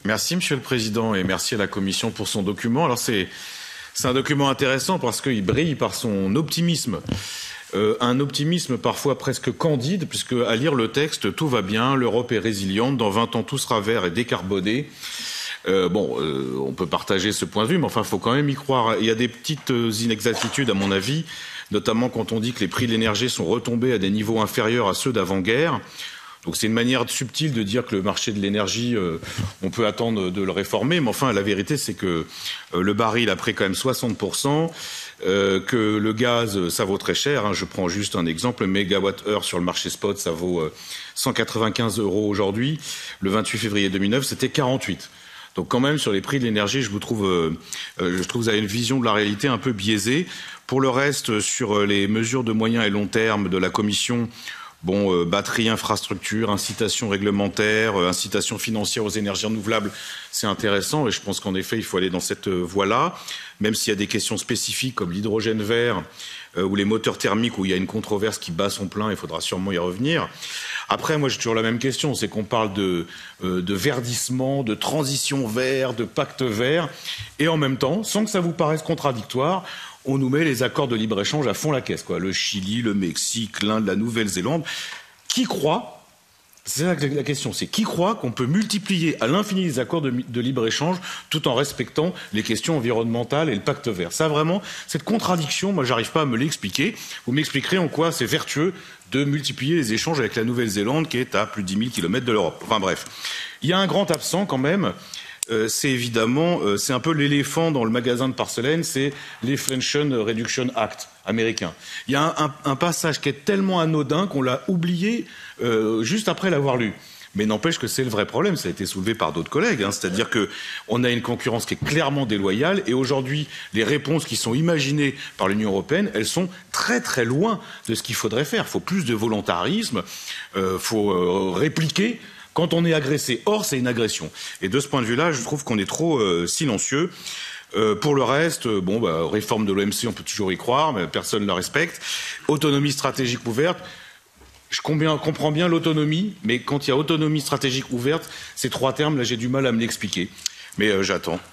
Merci, Monsieur le Président, et merci à la Commission pour son document. Alors c'est un document intéressant parce qu'il brille par son optimisme. Un optimisme parfois presque candide, puisque à lire le texte, tout va bien, l'Europe est résiliente, dans 20 ans tout sera vert et décarboné. On peut partager ce point de vue, mais enfin, il faut quand même y croire. Il y a des petites inexactitudes, à mon avis, notamment quand on dit que les prix de l'énergie sont retombés à des niveaux inférieurs à ceux d'avant-guerre. Donc c'est une manière subtile de dire que le marché de l'énergie, on peut attendre de le réformer, mais enfin la vérité c'est que le baril a pris quand même 60%, que le gaz ça vaut très cher, hein. Je prends juste un exemple, le mégawatt-heure sur le marché spot ça vaut 195 € aujourd'hui, le 28 février 2009 c'était 48. Donc quand même sur les prix de l'énergie, je trouve que vous avez une vision de la réalité un peu biaisée. Pour le reste, sur les mesures de moyen et long terme de la Commission, batterie, infrastructure, incitation réglementaire, incitation financière aux énergies renouvelables, c'est intéressant et je pense qu'en effet, il faut aller dans cette voie-là, même s'il y a des questions spécifiques comme l'hydrogène vert ou les moteurs thermiques où il y a une controverse qui bat son plein, il faudra sûrement y revenir. Après, moi, j'ai toujours la même question, c'est qu'on parle de verdissement, de transition vert, de pacte vert, et en même temps, sans que ça vous paraisse contradictoire, on nous met les accords de libre-échange à fond la caisse, quoi. Le Chili, le Mexique, l'Inde, la Nouvelle-Zélande. Qui croit, c'est ça la question, c'est qui croit qu'on peut multiplier à l'infini les accords de libre-échange tout en respectant les questions environnementales et le pacte vert. Ça, vraiment, cette contradiction, moi, j'arrive pas à me l'expliquer. Vous m'expliquerez en quoi c'est vertueux de multiplier les échanges avec la Nouvelle-Zélande qui est à plus de 10 000 km de l'Europe. Enfin bref. Il y a un grand absent quand même. C'est évidemment, c'est un peu l'éléphant dans le magasin de porcelaine, c'est l'Inflation Reduction Act américain. Il y a un passage qui est tellement anodin qu'on l'a oublié juste après l'avoir lu. Mais n'empêche que c'est le vrai problème, ça a été soulevé par d'autres collègues, hein, c'est-à-dire qu'on a une concurrence qui est clairement déloyale et aujourd'hui, les réponses qui sont imaginées par l'Union européenne, elles sont très très loin de ce qu'il faudrait faire. Il faut plus de volontarisme, faut répliquer quand on est agressé. Or, c'est une agression. Et de ce point de vue-là, je trouve qu'on est trop silencieux. Pour le reste, réforme de l'OMC, on peut toujours y croire, mais personne ne la respecte. Autonomie stratégique ouverte. Je comprends bien l'autonomie, mais quand il y a autonomie stratégique ouverte, ces trois termes, là, j'ai du mal à me l'expliquer. Mais j'attends.